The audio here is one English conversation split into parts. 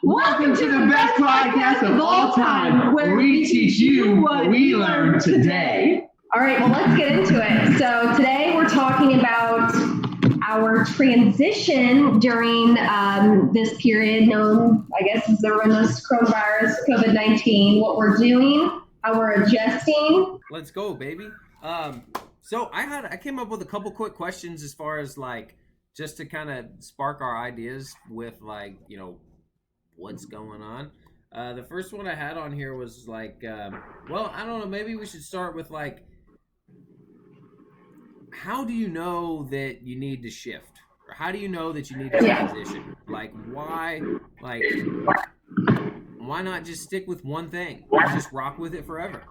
Welcome to the best podcast of all time, where we teach you what we learned today. All right, well, let's get into it. So today we're talking about our transition during this period known, I guess, as the coronavirus, COVID-19, what we're doing, how we're adjusting. Let's go, baby. So I came up with a couple quick questions as far as like, just to kind of spark our ideas with like, you know, what's going on. The first one I had on here was like, well, I don't know, maybe we should start with like, how do you know that you need to shift? Or how do you know that you need to transition? Like, why not just stick with one thing? Just rock with it forever?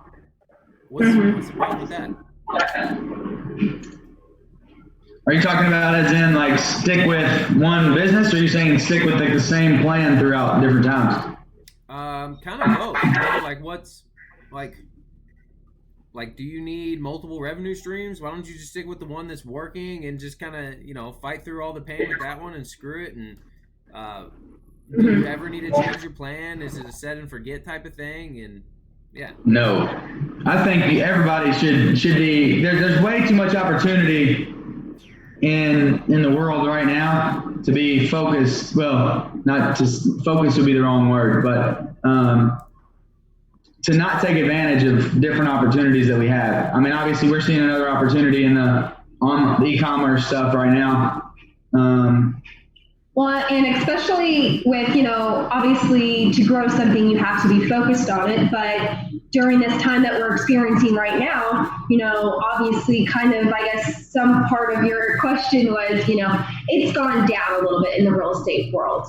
What's the problem with that? Are you talking about as in like stick with one business, or are you saying stick with like the same plan throughout different times? Kind of both. You know? Like what's like do you need multiple revenue streams? Why don't you just stick with the one that's working and just kind of, you know, fight through all the pain with that one and screw it? And do you ever need to change your plan? Is it a set and forget type of thing? And yeah. No, I think everybody should be. There's way too much opportunity in the world right now to be focused. Well, not just focus would be the wrong word, but to not take advantage of different opportunities that we have. I mean, obviously we're seeing another opportunity on the e-commerce stuff right now. Well, and especially with, you know, obviously to grow something, you have to be focused on it. But during this time that we're experiencing right now, you know, obviously kind of, I guess, some part of your question was, you know, it's gone down a little bit in the real estate world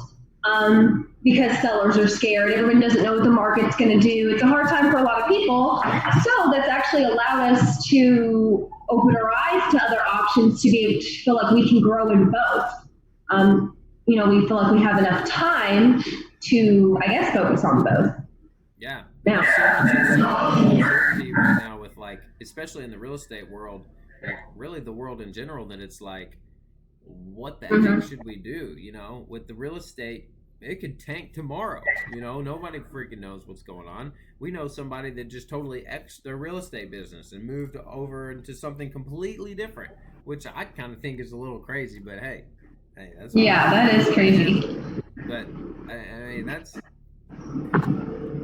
because sellers are scared. Everyone doesn't know what the market's going to do. It's a hard time for a lot of people. So that's actually allowed us to open our eyes to other options to be able to feel like we can grow in both. You know, we feel like we have enough time to, I guess, focus on both. Yeah. Now, so much uncertainty right now with like, especially in the real estate world, like really the world in general, that it's like, what the heck should we do? You know, with the real estate, it could tank tomorrow. You know, nobody freaking knows what's going on. We know somebody that just totally X'd their real estate business and moved over into something completely different, which I kind of think is a little crazy, but hey, that's that is crazy. But I mean,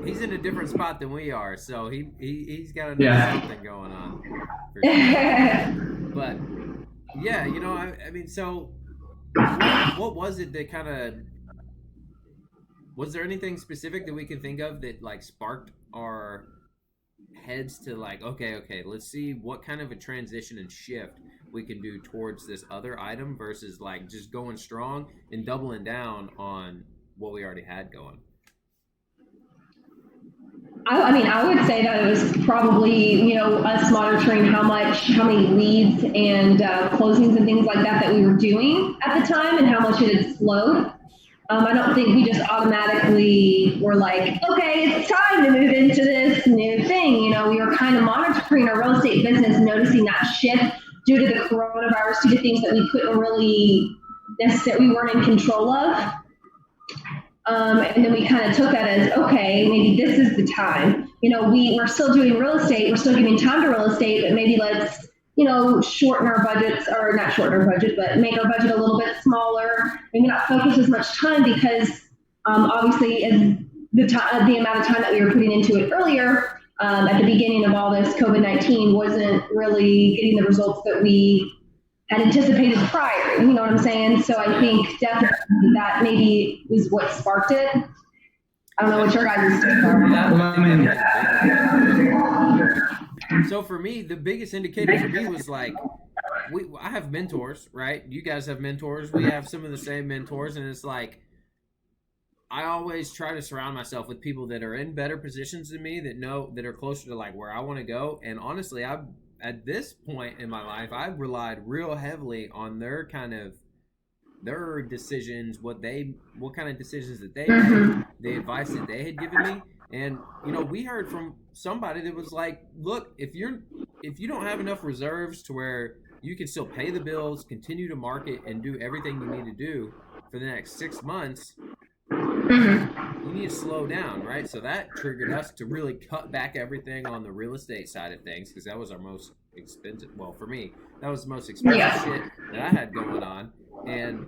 he's in a different spot than we are, so he's got to know something going on. For sure. But yeah, you know, I mean, so what was it that kind of, was there anything specific that we can think of that like sparked our heads to like, okay, let's see what kind of a transition and shift we can do towards this other item versus like just going strong and doubling down on what we already had going? I mean, I would say that it was probably, you know, us monitoring how many leads and closings and things like that we were doing at the time and how much it had slowed. I don't think we just automatically were like, okay, it's time to move into this new thing. You know, we were kind of monitoring our real estate business, noticing that shift due to the coronavirus, due to things that we couldn't really necessarily, we weren't in control of. And then we kind of took that as, okay, maybe this is the time. You know, we're still doing real estate, we're still giving time to real estate, but maybe let's, you know, shorten our budgets, or not shorten our budget, but make our budget a little bit smaller, maybe not focus as much time, because obviously as the amount of time that we were putting into it earlier, at the beginning of all this, COVID-19 wasn't really getting the results that we had anticipated prior, you know what I'm saying? So I think definitely that maybe was what sparked it. I don't know what your guys' take are. So for me, the biggest indicator for me was like, I have mentors, right? You guys have mentors. We have some of the same mentors, and it's like, I always try to surround myself with people that are in better positions than me, that are closer to like where I want to go. And honestly, at this point in my life, I've relied real heavily on their decisions, what kind of decisions that they made, the advice that they had given me. And, you know, we heard from somebody that was like, look, if you don't have enough reserves to where you can still pay the bills, continue to market, and do everything you need to do for the next 6 months, you slow down, right? So that triggered us to really cut back everything on the real estate side of things, because that was our most expensive. Well, for me, that was the most expensive shit that I had going on, and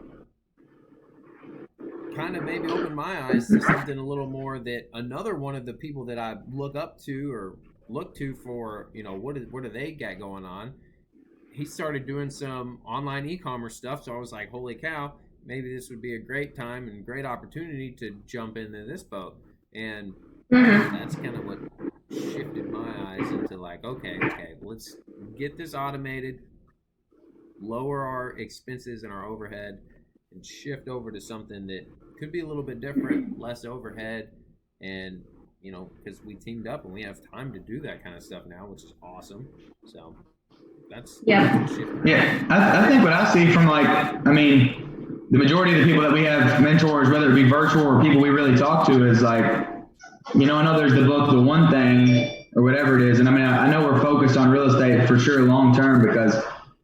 kind of maybe opened my eyes to something a little more, that another one of the people that I look up to or look to for, what do they got going on? He started doing some online e-commerce stuff, so I was like, holy cow, maybe this would be a great time and great opportunity to jump into this boat. And that's kind of what shifted my eyes into like, okay, let's get this automated, lower our expenses and our overhead, and shift over to something that could be a little bit different, less overhead, and because we teamed up and we have time to do that kind of stuff now, which is awesome. So that's I think what I see from the majority of the people that we have mentors, whether it be virtual or people we really talk to, is like, I know there's the book, The One Thing, or whatever it is. And I know we're focused on real estate for sure long term, because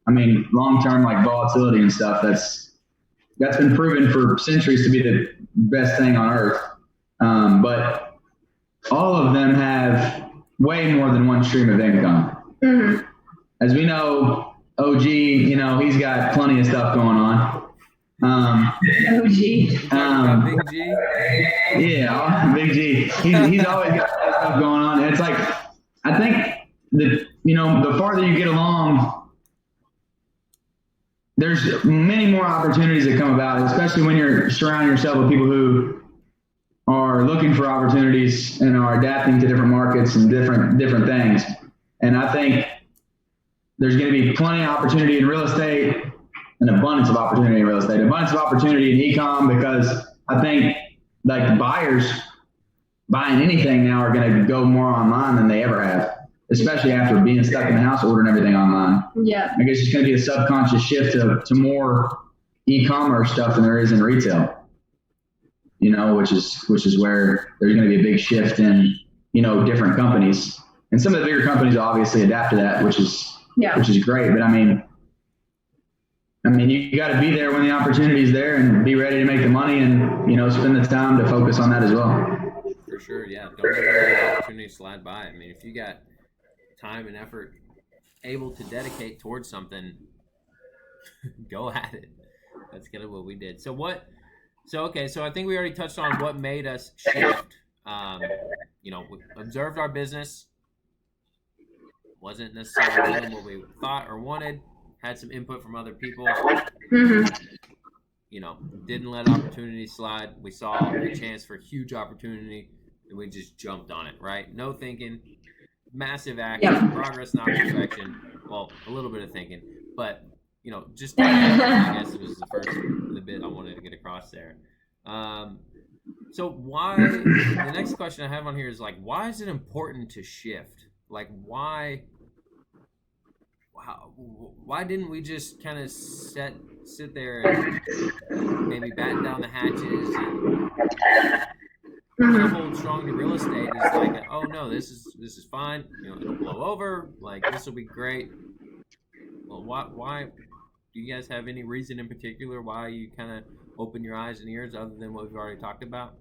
long term, like volatility and stuff, that's been proven for centuries to be the best thing on earth. But all of them have way more than one stream of income. Mm-hmm. As we know, OG, he's got plenty of stuff going on. Big G. Yeah, Big G. He's always got stuff going on. And it's like, I think that, the farther you get along, there's many more opportunities that come about, especially when you're surrounding yourself with people who are looking for opportunities and are adapting to different markets and different things. And I think there's going to be plenty of opportunity in real estate, an abundance of opportunity in real estate, abundance of opportunity in e-com, because I think like the buyers buying anything now are going to go more online than they ever have, especially after being stuck in the house ordering everything online. Yeah. I guess it's going to be a subconscious shift to more e-commerce stuff than there is in retail, which is where there's going to be a big shift in, different companies. And some of the bigger companies obviously adapt to that, which is great. But you got to be there when the opportunity is there and be ready to make the money and, spend the time to focus on that as well. For sure. Yeah. Don't let the opportunity slide by. If you got time and effort able to dedicate towards something, go at it. That's kind of what we did. So I think we already touched on what made us shift. We observed our business, wasn't necessarily doing what we thought or wanted, had some input from other people, didn't let opportunity slide. We saw a chance for huge opportunity and we just jumped on it, right? No thinking, massive action, progress, not perfection. Well, a little bit of thinking, but just I guess it was the bit I wanted to get across there. So why, the next question I have on here is like, why is it important to shift? Like, why didn't we just kind of sit there and maybe batten down the hatches and hold strong to real estate? Is like, oh no, this is fine. It'll blow over. Like, this will be great. Well, why? Do you guys have any reason in particular why you kind of open your eyes and ears other than what we've already talked about?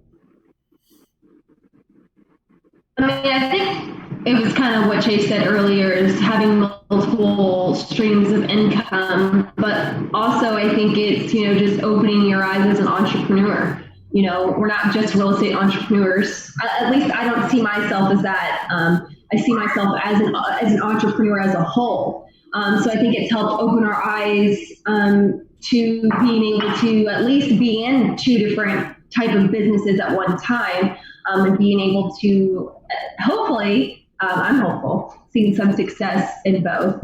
I think it was kind of what Chase said earlier, is having multiple streams of income, but also I think it's, just opening your eyes as an entrepreneur. We're not just real estate entrepreneurs. At least I don't see myself as that. I see myself as an entrepreneur as a whole. So I think it's helped open our eyes to being able to at least be in two different type of businesses at one time, and being able to hopefully, I'm hopeful, seeing some success in both.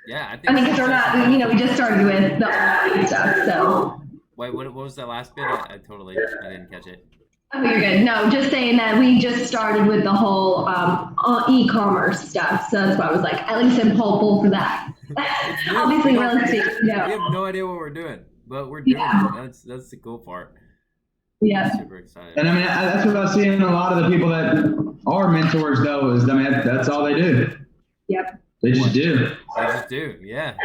Yeah, I think. Because we're not, we just started with the online stuff, so. Wait, what was that last bit? I didn't catch it. Oh, you're good. No, just saying that we just started with the whole e-commerce stuff, so that's why I was like, at least I'm hopeful for that. Obviously, real estate. We have no idea what we're doing, but we're doing it. That's the cool part. Yeah. I'm super excited. And that's what I see in a lot of the people that are mentors, though, is that's all they do. Yep. They just do. They just do. Yeah.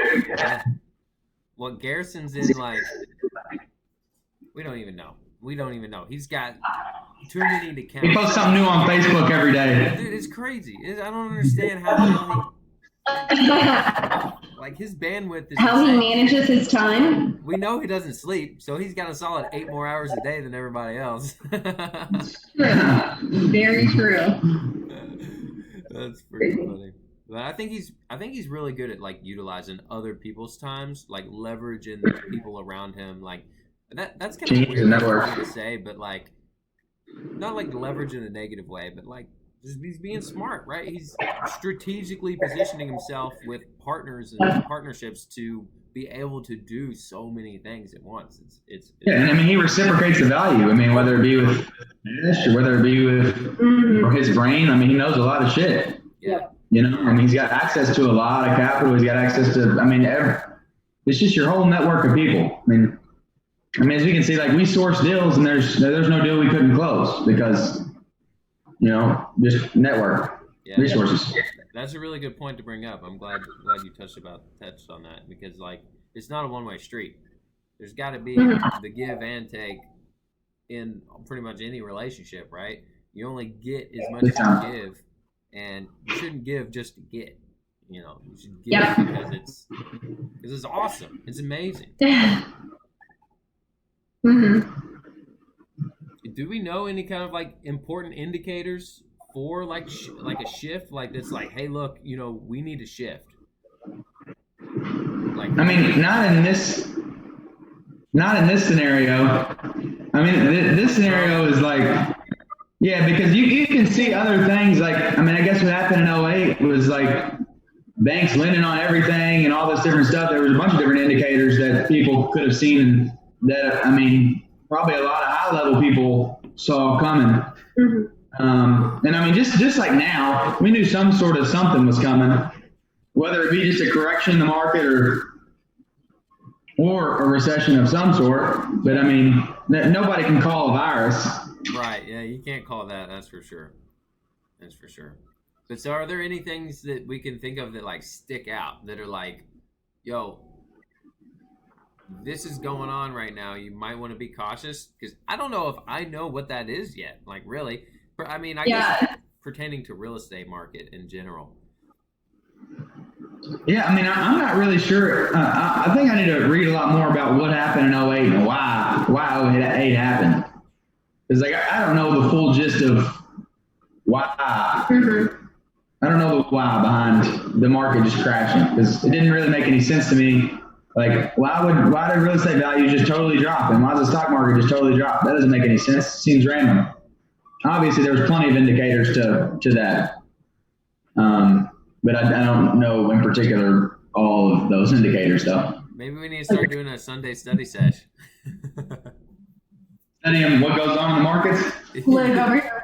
Well, Garrison's in like, we don't even know. He's got too many to count. He posts something new on Facebook every day. Dude, it's crazy. I don't understand how like his bandwidth is how insane. he manages his time. We know he doesn't sleep, so he's got a solid 8 more hours a day than everybody else. True. Very true. That's pretty funny. But I think he's really good at like utilizing other people's times, like leveraging the people around him. Like that's kind of weird to say, but like not like leverage in a negative way, but like just he's being smart, right? He's strategically positioning himself with partners and partnerships to be able to do so many things at once. It's yeah, and I mean he reciprocates the value. I mean, whether it be with cash or whether it be with or his brain. I mean, he knows a lot of shit. Yeah. You know, I mean, he's got access to a lot of capital. He's got access to. I mean, it's just your whole network of people. I mean, as we can see, like we source deals, and there's no deal we couldn't close because, you know, just network resources. That's a really good point to bring up. I'm glad you touched on that because like it's not a one-way street. There's got to be the give and take in pretty much any relationship, right? You only get as much as you give, and you shouldn't give just to get. You know, you should give because it's awesome. It's amazing. Do we know any kind of like important indicators for like a shift like this? Like, hey, look, you know, we need a shift. Like, I mean, not in this scenario. I mean, this scenario is like, yeah, because you can see other things. Like, I mean, I guess what happened in 2008 was like banks lending on everything and all this different stuff. There was a bunch of different indicators that people could have seen that, I mean, probably a lot of high-level people saw coming. And I mean, just like now, we knew some sort of something was coming, whether it be just a correction in the market or a recession of some sort. But I mean, nobody can call a virus. Right. Yeah, you can't call that. That's for sure. But so are there any things that we can think of that like stick out that are like, yo, this is going on right now. You might want to be cautious because I don't know if I know what that is yet. Like really, I mean, I guess pertaining to real estate market in general. Yeah, I mean, I'm not really sure. I think I need to read a lot more about what happened in 2008 and why 2008 happened. Because like I don't know the full gist of why. I don't know the why behind the market just crashing because it didn't really make any sense to me. Like, why did real estate values just totally drop? And why does the stock market just totally drop? That doesn't make any sense. It seems random. Obviously, there was plenty of indicators to that. But I don't know in particular all of those indicators, though. Maybe we need to start doing a Sunday study sesh. Studying what goes on in the markets? Look over here.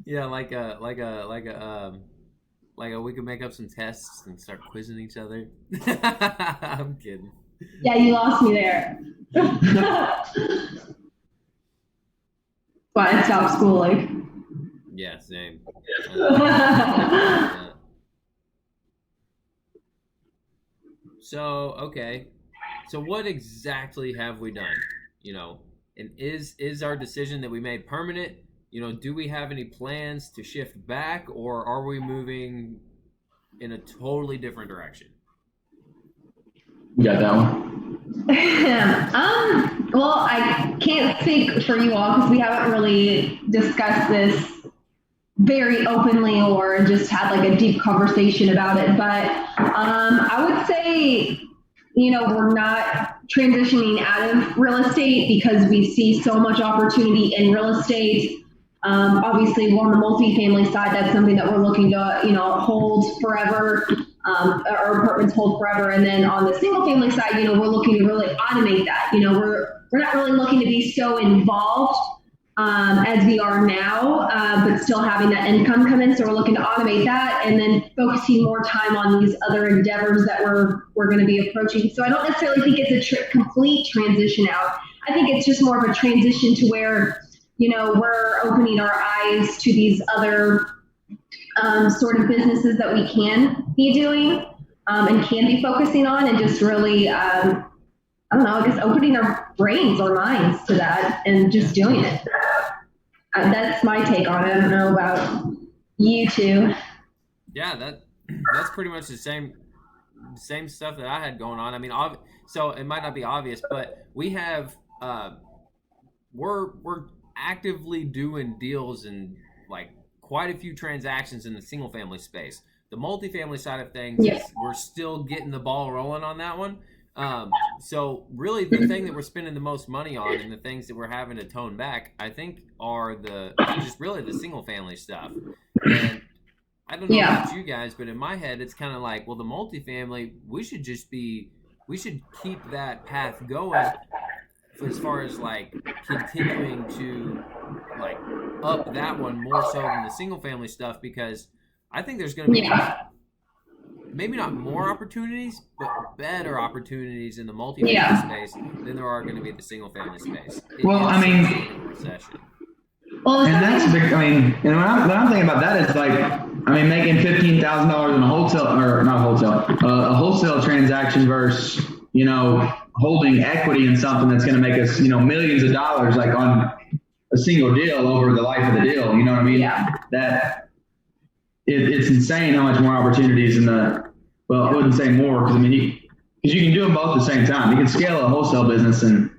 Yeah, like we could make up some tests and start quizzing each other. I'm kidding. Yeah, you lost me there. But I stopped schooling. Yeah, same. So, okay. So what exactly have we done? You know, and is our decision that we made permanent? You know, do we have any plans to shift back, or are we moving in a totally different direction? You got that one? Well, I can't speak for you all because we haven't really discussed this very openly or just had like a deep conversation about it. But I would say, you know, we're not transitioning out of real estate because we see so much opportunity in real estate. Obviously, on the multifamily side, that's something that we're looking to, you know, hold forever, or apartments hold forever. And then on the single family side, you know, we're looking to really automate that. You know, we're not really looking to be so involved as we are now, but still having that income come in. So we're looking to automate that and then focusing more time on these other endeavors that we're going to be approaching. So I don't necessarily think it's a complete transition out. I think it's just more of a transition to where, you know, we're opening our eyes to these other sort of businesses that we can be doing and can be focusing on, and just really I don't know, I guess opening our brains or minds to that and just doing it. That's my take on it. I don't know about you two. Yeah, that's pretty much the same stuff that I had going on. I mean, so it might not be obvious, but we have we're actively doing deals and like quite a few transactions in the single family space. The multifamily side of things, we're still getting the ball rolling on that one. So really the thing that we're spending the most money on and the things that we're having to tone back, I think, are just really the single family stuff. And I don't know about you guys, but in my head, it's kind of like, well, the multifamily, we should keep that path going as far as like continuing to like up that one more so than the single family stuff, because I think there's going to be maybe not more opportunities, but better opportunities in the multifamily space than there are going to be in the single family space. I mean, recession. Well, and that's big. I mean, and when I'm thinking about that, it's like, I mean, making $15,000 in a a wholesale transaction versus, holding equity in something that's going to make us, millions of dollars, like on a single deal over the life of the deal. You know what I mean? Yeah. It's insane how much more opportunities I wouldn't say more, because you can do them both at the same time. You can scale a wholesale business and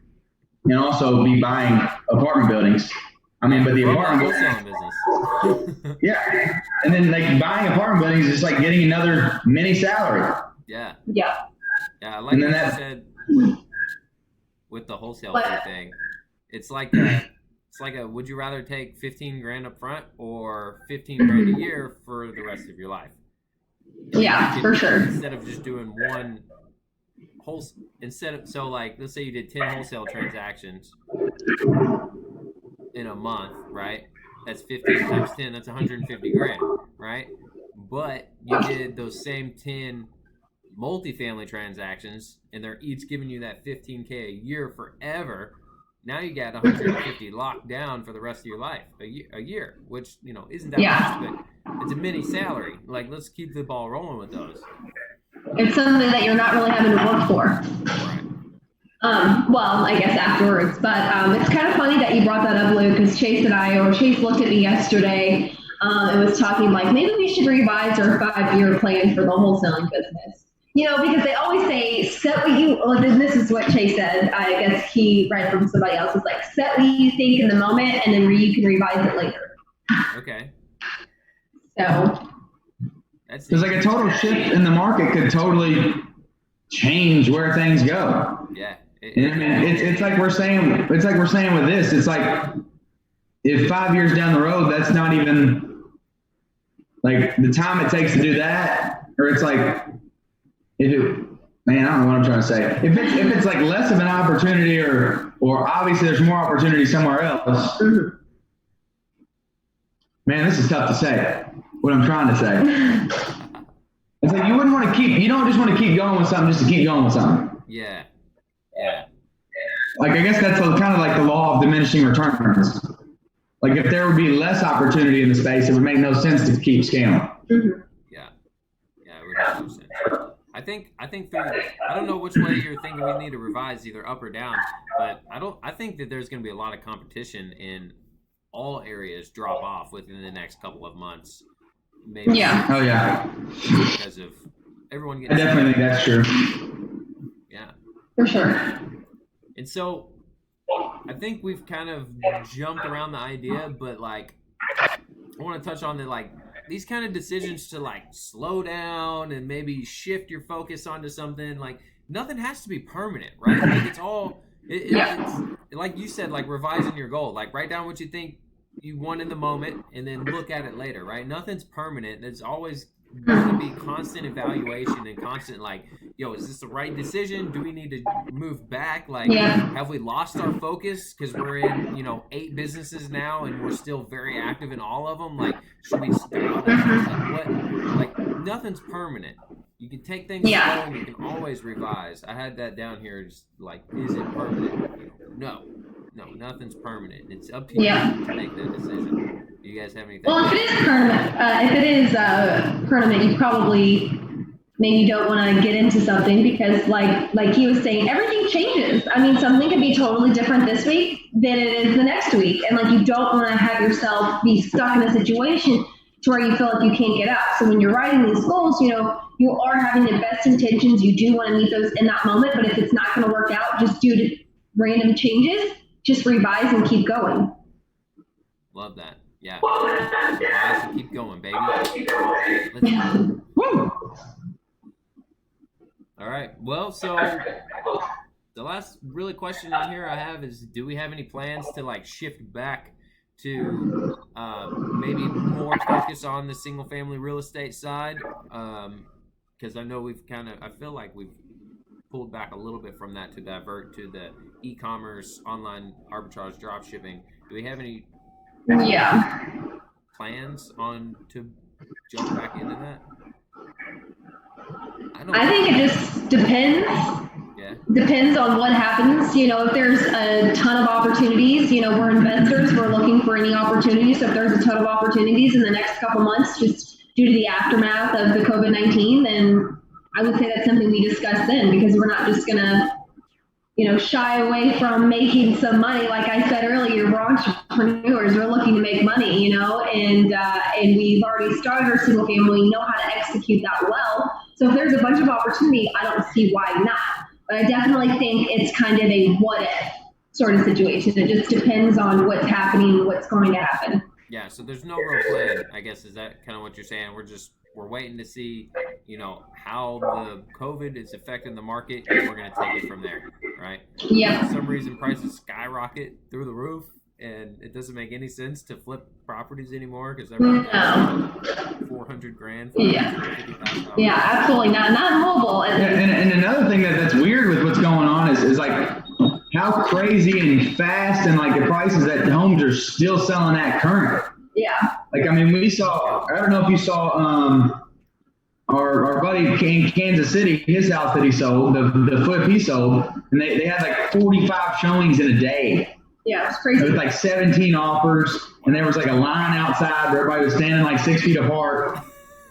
also be buying apartment buildings. I mean, but the apartment business. Yeah. And then like buying apartment buildings is like getting another mini salary. Yeah. Yeah. Yeah. Like you said with the wholesale thing, it's like a would you rather take 15 grand up front or 15 grand a year for the rest of your life? Yeah, for sure. Instead of just doing one so like, let's say you did 10 wholesale transactions in a month, right? That's 15 times 10, that's 150 grand, right? But you did those same 10 multifamily transactions and they're each giving you that 15K a year forever. Now you got 150 locked down for the rest of your life, a year, which, isn't that much, but it's a mini salary. Like, let's keep the ball rolling with those. It's something that you're not really having to work for. Right. Well, I guess afterwards, but it's kind of funny that you brought that up, Luke, because Chase looked at me yesterday and was talking like, maybe we should revise our 5-year plan for the wholesaling business. Because they always say, and this is what Chase said, I guess he read from somebody else, is like, set what you think in the moment and then you can revise it later. Okay. So. There's like a total shift in the market could totally change where things go. Yeah. It's like we're saying with this, it's like if 5 years down the road, that's not even like the time it takes to do that, or it's like, I don't know what I'm trying to say. If it's like less of an opportunity or obviously there's more opportunity somewhere else, man, this is tough to say what I'm trying to say. It's like you don't just want to keep going with something just to keep going with something. Yeah. Like, I guess that's kind of like the law of diminishing returns. Like, if there would be less opportunity in the space, it would make no sense to keep scaling. Mm-hmm. Yeah, it would make no sense. I think I don't know which way you're thinking we need to revise, either up or down, but I think that there's going to be a lot of competition in all areas drop off within the next couple of months. Maybe. Yeah. Oh yeah. Because of everyone getting. I definitely think that's true. Yeah. For sure. And so, I think we've kind of jumped around the idea, but like, I want to touch on these kind of decisions to like slow down and maybe shift your focus onto something. Like, nothing has to be permanent, right? Like, it's all. It's like you said, like revising your goal. Like, write down what you think you want in the moment and then look at it later, right? Nothing's permanent. There's always going to be constant evaluation and constant like, is this the right decision? Do we need to move back? Like, have we lost our focus because we're in 8 businesses now and we're still very active in all of them? Like, should we stop? Like, nothing's permanent. You can take things slow and you can always revise. I had that down here, just like, is it permanent? No, nothing's permanent. It's up to you to make that decision. Do you guys have anything? Well, if it is permanent, you probably maybe you don't want to get into something because like he was saying, everything changes. I mean, something could be totally different this week than it is the next week. And like, you don't want to have yourself be stuck in a situation to where you feel like you can't get out. So when you're writing these goals, you are having the best intentions. You do want to meet those in that moment, but if it's not going to work out, just due to random changes, just revise and keep going. Love that. Yeah. Revise and keep going, baby. All right. Well, so the last really question on here I have is, do we have any plans to like shift back to maybe more focus on the single family real estate side? Because I know I feel like we've pulled back a little bit from that to divert to the e-commerce, online arbitrage, drop shipping. Do we have any plans on to jump back into that? I think it just depends. Yeah. Depends on what happens. If there's a ton of opportunities, we're investors, we're looking for any opportunities. So if there's a ton of opportunities in the next couple months, just due to the aftermath of the COVID-19, then I would say that's something we discuss then, because we're not just gonna, shy away from making some money. Like I said earlier, we're entrepreneurs, we're looking to make money, and we've already started our single family, know how to execute that well. So if there's a bunch of opportunity, I don't see why not. But I definitely think it's kind of a what if sort of situation. It just depends on what's happening, what's going to happen. Yeah, so there's no real plan, I guess. Is that kind of what you're saying? We're waiting to see, how the COVID is affecting the market, and we're going to take it from there, right? Yeah. For some reason, prices skyrocket through the roof, and it doesn't make any sense to flip properties anymore because everyone got $400,000. Yeah, absolutely not. Not mobile. And another thing that's weird with what's going on is like how crazy and fast and like the prices that homes are still selling at current. Yeah. Like, I mean, I don't know if you saw our buddy in Kansas City, his house that he sold, the flip he sold, and they had like 45 showings in a day. Yeah, it's crazy. It was like 17 offers, and there was like a line outside where everybody was standing like 6 feet apart.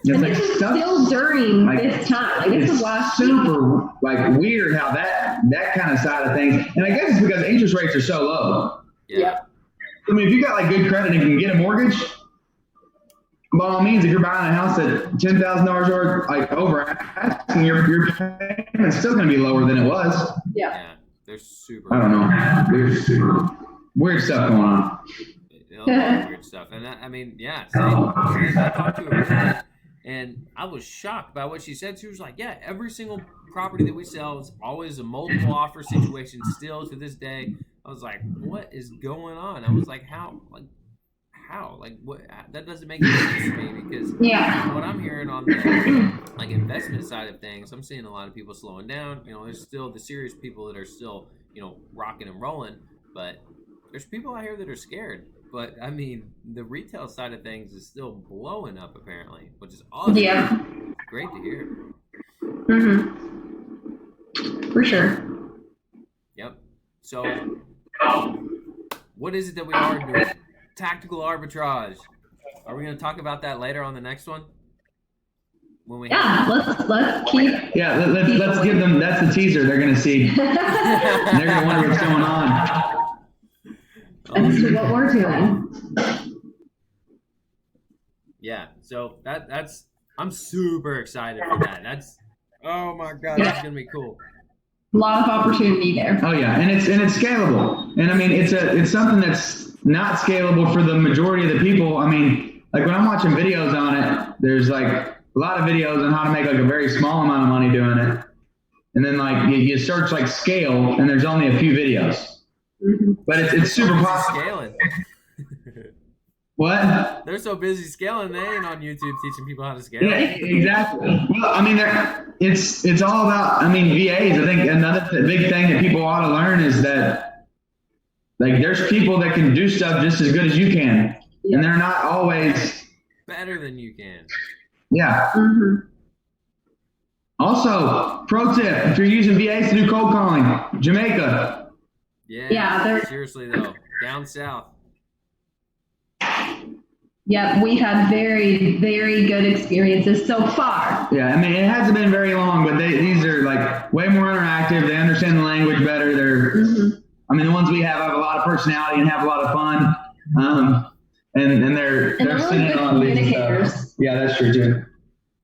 And this is still during this time. Like, this is last super like weird how that kind of side of things. And I guess it's because interest rates are so low. Yeah. I mean, if you got like good credit and can get a mortgage, by all means, if you're buying a house at $10,000 or like over asking, your payment's still going to be lower than it was. Yeah. There's super. I don't know. There's super weird stuff going on. Weird stuff, and I mean, yeah. I talked to her, and I was shocked by what she said. She was like, "Yeah, every single property that we sell is always a multiple offer situation still to this day." I was like, "What is going on?" I was like, "How? Like what? That doesn't make any sense to me because what I'm hearing on the like investment side of things, I'm seeing a lot of people slowing down. There's still the serious people that are still rocking and rolling, but there's people out here that are scared." But I mean, the retail side of things is still blowing up apparently, which is awesome. Yeah. Great to hear. Mm-hmm. For sure. Yep. So, what is it that we are doing? Tactical arbitrage. Are we going to talk about that later on the next one? When let's keep. Yeah, let's give them. That's the teaser. They're going to see. They're going to wonder what's going on. That's what we're doing. Yeah, so that's I'm super excited for that. Oh my god, that's gonna be cool. A lot of opportunity there. Oh yeah, and it's scalable. And I mean, it's something that's not scalable for the majority of the people. I mean, like when I'm watching videos on it, there's like a lot of videos on how to make like a very small amount of money doing it. And then like you search like scale, and there's only a few videos. Mm-hmm. But it's super popular. Scaling. What? They're so busy scaling, they ain't on YouTube teaching people how to scale. Yeah, exactly. Well, I mean, it's all about. I mean, VAs. I think another big thing that people ought to learn is that like there's people that can do stuff just as good as you can, and they're not always better than you can. Yeah. Mm-hmm. Also, pro tip: if you're using VAs to do cold calling, Jamaica. Yeah. Seriously though, down south. Yep, we've had very, very good experiences so far. Yeah, I mean, it hasn't been very long, but these are like way more interactive. They understand the language better. I mean, the ones we have a lot of personality and have a lot of fun. And they're really sitting good on these communicators. Yeah, that's true too.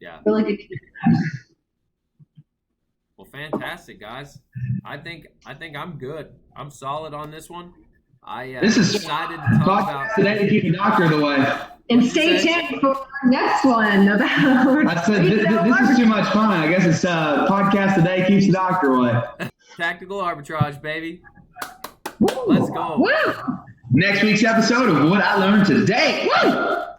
Yeah. Really good communicators. Well, fantastic, guys. I think I'm good. I'm solid on this one. This is excited to talk about today to keep the doctor away. And stay tuned for our next one about. I said this is too much fun. I guess it's podcast today keeps the doctor away. Tactical arbitrage, baby. Let's go. Woo! Next week's episode of What I Learned Today. Woo!